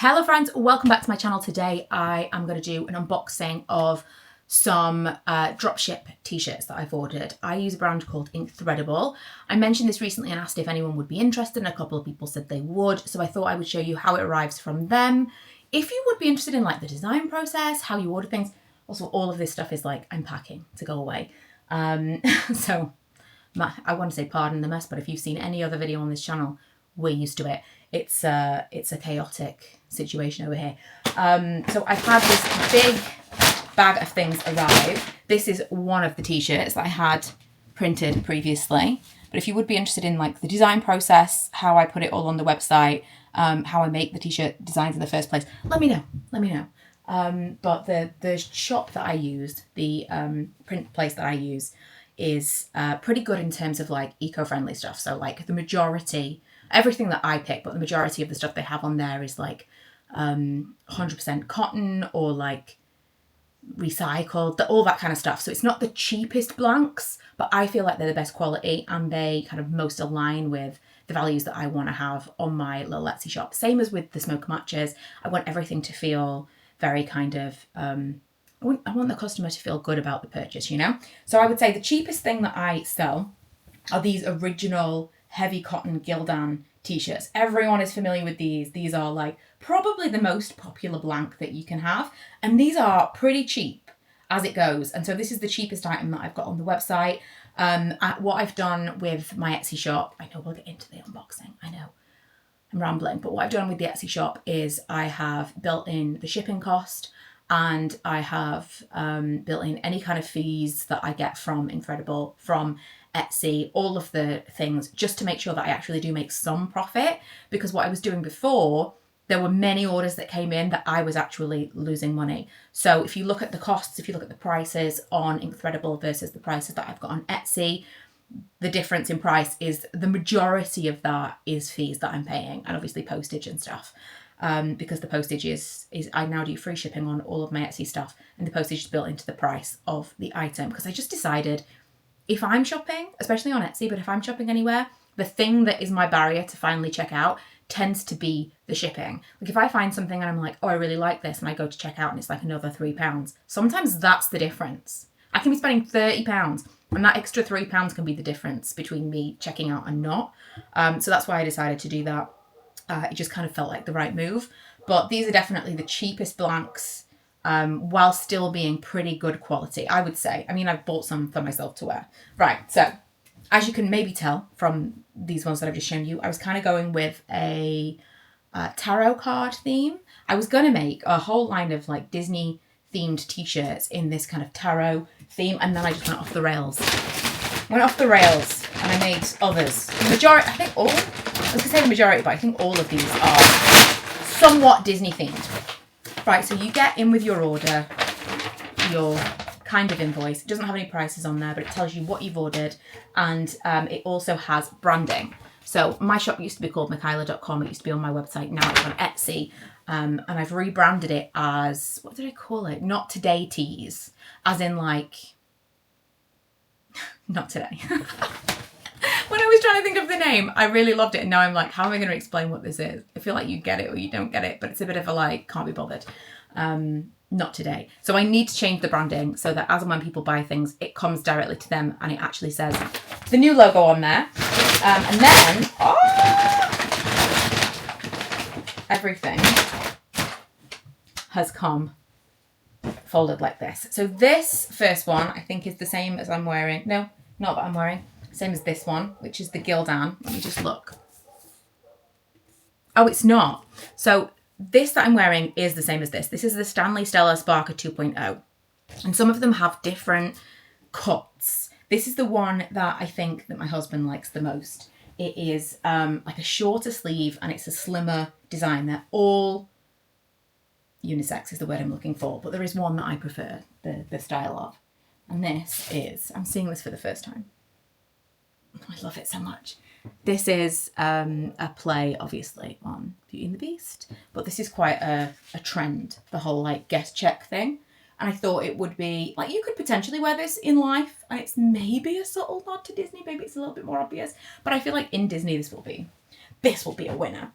Hello friends, welcome back to my channel. Today I am going to do an unboxing of some dropship t-shirts that I've ordered. I use a brand called Incredible. I mentioned this recently and asked if anyone would be interested, and a couple of people said they would, so I thought I would show you how it arrives from them. If you would be interested in like the design process, how you order things, also all of this stuff is like I'm packing to go away. So I want to say pardon the mess, but if you've seen any other video on this channel, we're used to it. It's a chaotic situation over here. So I've had this big bag of things arrive. This is one of the t-shirts that I had printed previously. But if you would be interested in like the design process, how I put it all on the website, how I make the t-shirt designs in the first place, let me know. But the shop that I use, the print place that I use, is pretty good in terms of like eco-friendly stuff. So like the majority, everything that I pick, but the majority of the stuff they have on there is like 100% cotton or like recycled, all that kind of stuff. So it's not the cheapest blanks, but I feel like they're the best quality and they kind of most align with the values that I want to have on my little Etsy shop. Same as with the smoke matches. I want everything to feel very kind of, I want the customer to feel good about the purchase, you know? So I would say the cheapest thing that I sell are these original heavy cotton Gildan t-shirts. Everyone is familiar with these. These are like probably the most popular blank that you can have. And these are pretty cheap as it goes. And so this is the cheapest item that I've got on the website. What I've done with my Etsy shop, I know we'll get into the unboxing, I know I'm rambling, but what I've done with the Etsy shop is I have built in the shipping cost, and I have built in any kind of fees that I get from Incredible, from Etsy, all of the things, just to make sure that I actually do make some profit. Because what I was doing before, there were many orders that came in that I was actually losing money. So if you look at the costs, if you look at the prices on Incredible versus the prices that I've got on Etsy, the difference in price is the majority of that is fees that I'm paying, and obviously postage and stuff. Because the postage is I now do free shipping on all of my Etsy stuff, and the postage is built into the price of the item, because I just decided if I'm shopping, especially on Etsy, but if I'm shopping anywhere, the thing that is my barrier to finally check out tends to be the shipping. Like if I find something and I'm like, oh, I really like this, and I go to check out and it's like another £3, sometimes that's the difference. I can be spending £30 and that extra £3 can be the difference between me checking out and not. So that's why I decided to do that. It just kind of felt like the right move. But these are definitely the cheapest blanks, while still being pretty good quality, I would say. I mean, I've bought some for myself to wear. Right, so as you can maybe tell from these ones that I've just shown you, I was kind of going with a tarot card theme. I was going to make a whole line of like Disney themed t-shirts in this kind of tarot theme, and then I just went off the rails. And I made others. The majority, I think all, I was going to say the majority, but I think all of these are somewhat Disney themed. Right, so you get in with your order, your kind of invoice. It doesn't have any prices on there, but it tells you what you've ordered, and it also has branding. So my shop used to be called Michaela.com. It used to be on my website. Now it's on Etsy. And I've rebranded it as, what did I call it? Not Today Tees. As in like, not today. When I was trying to think of the name, I really loved it. And now I'm like, how am I going to explain what this is? I feel like you get it or you don't get it, but it's a bit of a like, can't be bothered. Not today. So I need to change the branding so that as and when people buy things, it comes directly to them and it actually says the new logo on there. And then, everything has come folded like this. So this first one, I think, is the same as I'm wearing. No, not that I'm wearing. Same as this one, which is the Gildan. Let me just look. Oh, it's not. So this that I'm wearing is the same as this. This is the Stanley Stella Sparker 2.0. And some of them have different cuts. This is the one that I think that my husband likes the most. It is like a shorter sleeve and it's a slimmer design. They're all unisex is the word I'm looking for, but there is one that I prefer the style of. And this is, I'm seeing this for the first time. I love it so much. This is a play, obviously, on Beauty and the Beast, but this is quite a trend, the whole like guest check thing. And I thought it would be, like, you could potentially wear this in life, and it's maybe a subtle nod to Disney, maybe it's a little bit more obvious, but I feel like in Disney this will be a winner.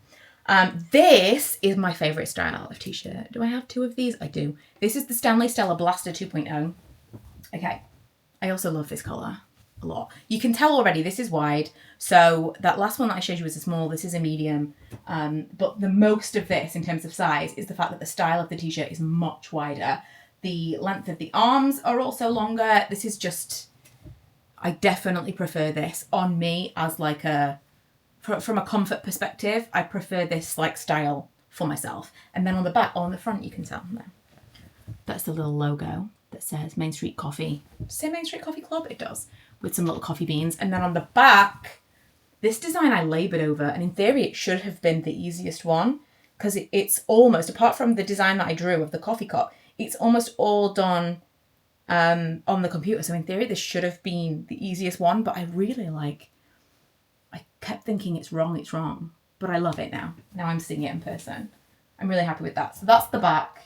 This is my favourite style of t-shirt. Do I have two of these? I do. This is the Stanley Stella Blaster 2.0. Okay. I also love this colour a lot. You can tell already this is wide. So that last one that I showed you was a small. This is a medium. But the most of this in terms of size is the fact that the style of the t-shirt is much wider. The length of the arms are also longer. This is just, I definitely prefer this on me as like from a comfort perspective. I prefer this like style for myself. And then on the back, on the front, you can tell there. That's the little logo that says Main Street Coffee. Does it say Main Street Coffee Club? It does, with some little coffee beans. And then on the back, this design I laboured over, and in theory it should have been the easiest one, because it's almost, apart from the design that I drew of the coffee cup, it's almost all done on the computer. So in theory this should have been the easiest one, but I really I kept thinking it's wrong, but I love it now. Now I'm seeing it in person. I'm really happy with that. So that's the back,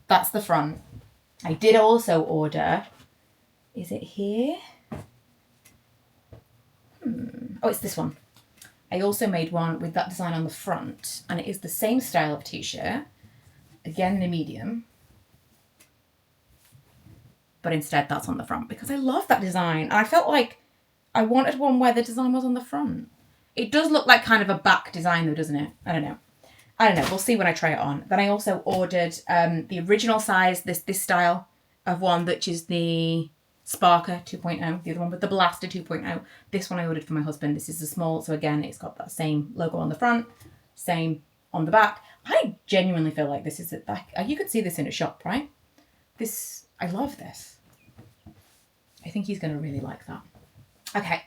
that's the front. I did also order, is it here? Oh, it's this one. I also made one with that design on the front, and it is the same style of t-shirt, again in a medium, but instead that's on the front because I love that design. And I felt like I wanted one where the design was on the front. It does look like kind of a back design though, doesn't it? I don't know. We'll see when I try it on. Then I also ordered the original size, this style of one, which is the Sparker 2.0, the other one with the Blaster 2.0. This one I ordered for my husband. This is the small, so again, it's got that same logo on the front, same on the back. I genuinely feel like this is, you could see this in a shop, right? I love this. I think he's going to really like that. Okay,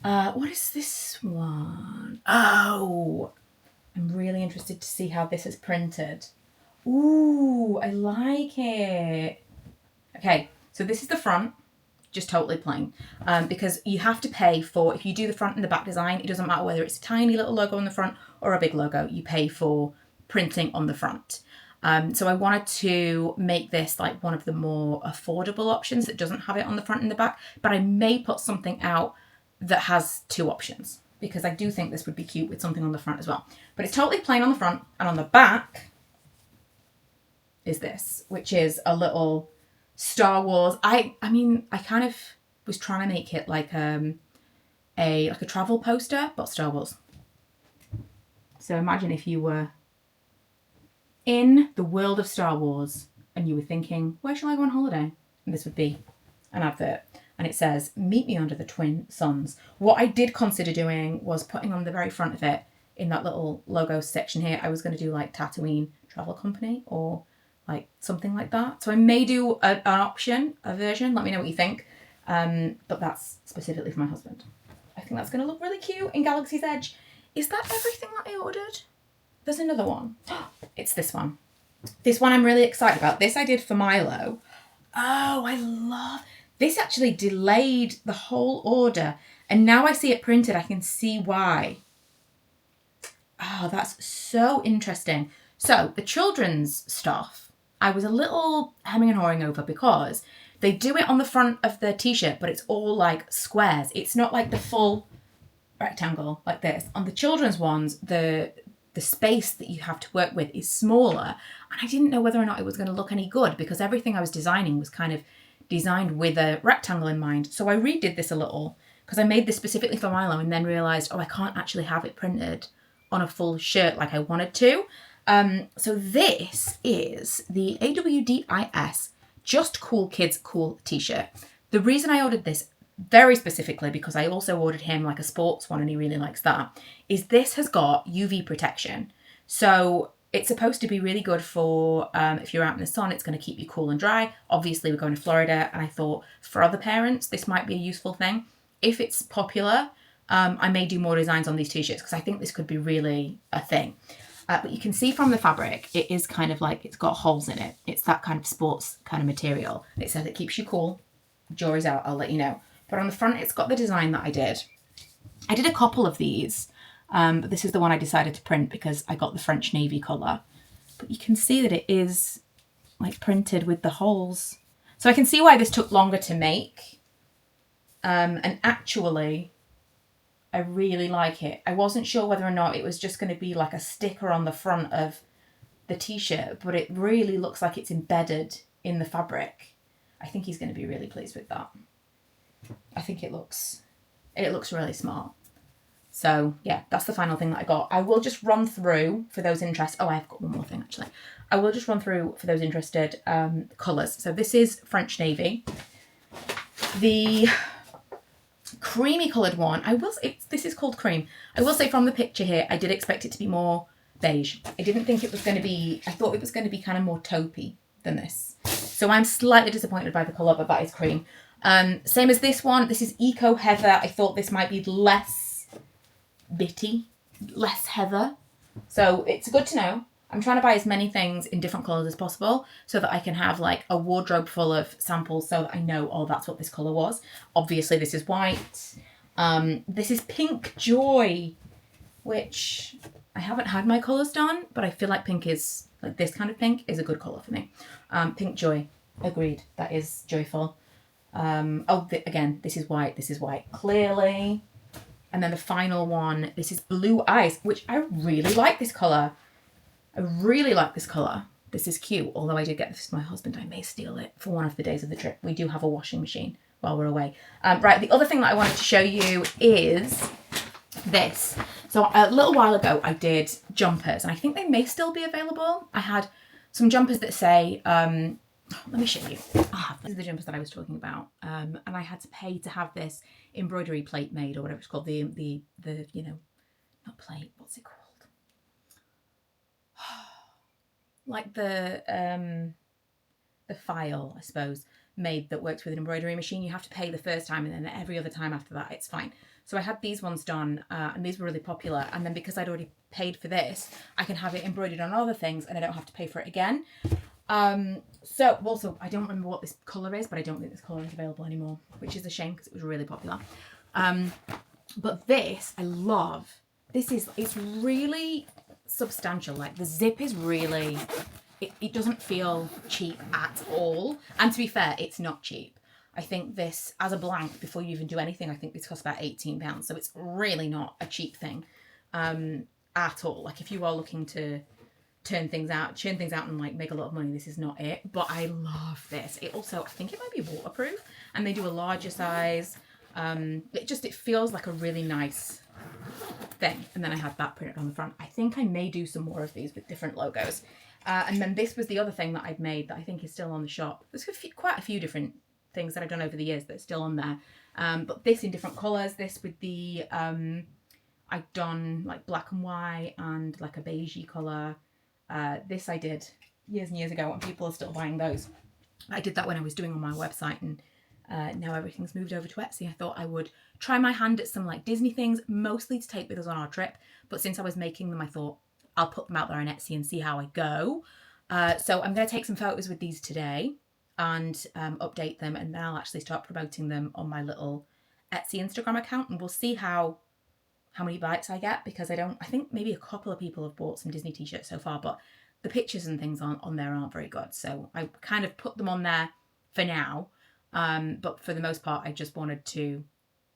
what is this one? Oh, I'm really interested to see how this is printed. Ooh, I like it. Okay, so this is the front, just totally plain, because you have to pay for, if you do the front and the back design, it doesn't matter whether it's a tiny little logo on the front or a big logo, you pay for printing on the front. So I wanted to make this like one of the more affordable options that doesn't have it on the front and the back, but I may put something out that has two options, because I do think this would be cute with something on the front as well. But it's totally plain on the front, and on the back is this, which is a little Star Wars. I mean, I kind of was trying to make it like a travel poster, but Star Wars. So imagine if you were in the world of Star Wars and you were thinking, where shall I go on holiday? And this would be an advert. And it says, meet me under the twin suns. What I did consider doing was putting on the very front of it, in that little logo section here, I was going to do like Tatooine Travel Company or like something like that. So I may do a version. Let me know what you think. But that's specifically for my husband. I think that's going to look really cute in Galaxy's Edge. Is that everything that I ordered? There's another one. It's this one. This one I'm really excited about. This I did for Milo. Oh, I love... This actually delayed the whole order, and now I see it printed, I can see why. Oh, that's so interesting. So the children's stuff, I was a little hemming and hawing over because they do it on the front of the t-shirt, but it's all like squares. It's not like the full rectangle like this. On the children's ones, the space that you have to work with is smaller, and I didn't know whether or not it was going to look any good because everything I was designing was kind of designed with a rectangle in mind. So I redid this a little because I made this specifically for Milo and then realised, oh, I can't actually have it printed on a full shirt like I wanted to. So this is the AWDIS Just Cool Kids Cool t-shirt. The reason I ordered this very specifically, because I also ordered him like a sports one and he really likes that, is this has got UV protection. So it's supposed to be really good for if you're out in the sun, it's going to keep you cool and dry. Obviously, we're going to Florida, and I thought for other parents, this might be a useful thing. If it's popular, I may do more designs on these t-shirts because I think this could be really a thing. But you can see from the fabric, it is kind of like it's got holes in it. It's that kind of sports kind of material. It says it keeps you cool. Jury's out, I'll let you know. But on the front, it's got the design that I did. I did a couple of these. But this is the one I decided to print because I got the French navy colour. But you can see that it is like printed with the holes. So I can see why this took longer to make. And actually, I really like it. I wasn't sure whether or not it was just going to be like a sticker on the front of the t-shirt, but it really looks like it's embedded in the fabric. I think he's going to be really pleased with that. I think it looks really smart. So yeah, that's the final thing that I got. I will just run through for those interested. Oh, I've got one more thing actually. I will just run through for those interested colours. So this is French Navy. The creamy coloured one, this is called cream. I will say from the picture here, I did expect it to be more beige. I didn't think it was going to be, I thought it was going to be kind of more taupey than this. So I'm slightly disappointed by the colour, but that is cream. Same as this one. This is Eco Heather. I thought this might be less bitty, less heather. So it's good to know. I'm trying to buy as many things in different colours as possible so that I can have like a wardrobe full of samples so that I know, oh, that's what this colour was. Obviously, this is white. This is Pink Joy, which I haven't had my colours done, but I feel like pink is, like this kind of pink is a good colour for me. Pink Joy, agreed. That is joyful. Again, this is white, clearly. And then the final one, this is Blue Ice, which I really like this colour. I really like this colour. This is cute, although I did get this for my husband. I may steal it for one of the days of the trip. We do have a washing machine while we're away. Right, the other thing that I wanted to show you is this. So a little while ago, I did jumpers, and I think they may still be available. I had some jumpers that say, let me show you. These are the jumpers that I was talking about. And I had to pay to have this embroidery plate made, or whatever it's called. The you know, not plate, what's it called? Like the file, I suppose, made that works with an embroidery machine. You have to pay the first time, and then every other time after that, it's fine. So I had these ones done, and these were really popular. And then because I'd already paid for this, I can have it embroidered on other things, and I don't have to pay for it again. So also, I don't remember what this colour is, but I don't think this colour is available anymore, which is a shame because it was really popular. But this, I love. It's really substantial. Like the zip is really, it doesn't feel cheap at all. And to be fair, it's not cheap. I think this, as a blank, before you even do anything, I think this costs about £18. So it's really not a cheap thing at all. Like if you are looking to churn things out and like make a lot of money, this is not it. But I love this. It also, I think it might be waterproof, and they do a larger size. It feels like a really nice thing. And then I had that printed on the front. I think I may do some more of these with different logos. And then this was the other thing that I'd made that I think is still on the shop. There's quite a few different things that I've done over the years that's still on there. But this in different colours. This with the, I've done like black and white and like a beigey colour. This I did years and years ago, and people are still buying those. I did that when I was doing on my website, and now everything's moved over to Etsy. I thought I would try my hand at some like Disney things, mostly to take with us on our trip. But since I was making them, I thought I'll put them out there on Etsy and see how I go. So I'm going to take some photos with these today and update them, and then I'll actually start promoting them on my little Etsy Instagram account, and we'll see how many bites I get, because I think maybe a couple of people have bought some Disney t-shirts so far, but the pictures and things on there aren't very good. So I kind of put them on there for now. But for the most part, I just wanted to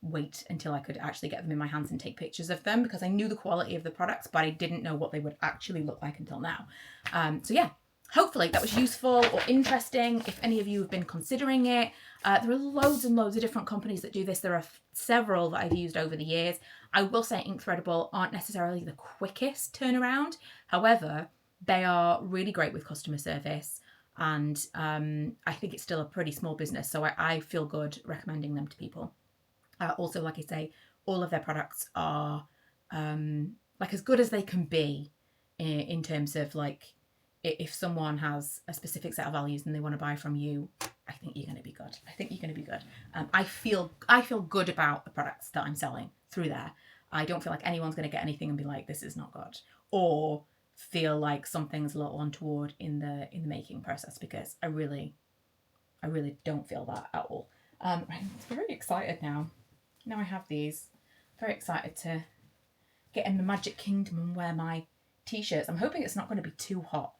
wait until I could actually get them in my hands and take pictures of them, because I knew the quality of the products, but I didn't know what they would actually look like until now. So yeah, hopefully that was useful or interesting. If any of you have been considering it, there are loads and loads of different companies that do this. There are several that I've used over the years. I will say Incredible aren't necessarily the quickest turnaround. However, they are really great with customer service. And I think it's still a pretty small business, so I feel good recommending them to people. Also, like I say, all of their products are like as good as they can be in terms of like, if someone has a specific set of values and they want to buy from you, I think you're going to be good. I think you're going to be good. I feel good about the products that I'm selling through there. I don't feel like anyone's going to get anything and be like, this is not good, or feel like something's a little untoward in the making process, because I really don't feel that at all. I'm very excited now. Now I have these. Very excited to get in the Magic Kingdom and wear my t-shirts. I'm hoping it's not going to be too hot,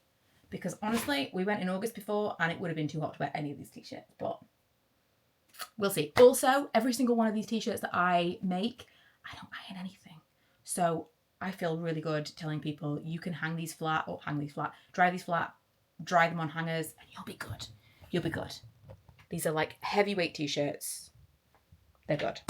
because honestly, we went in August before and it would have been too hot to wear any of these t-shirts, but we'll see. Also, every single one of these t-shirts that I make I don't iron anything. So I feel really good telling people you can dry these flat, dry them on hangers, and you'll be good. You'll be good. These are like heavyweight t-shirts. They're good.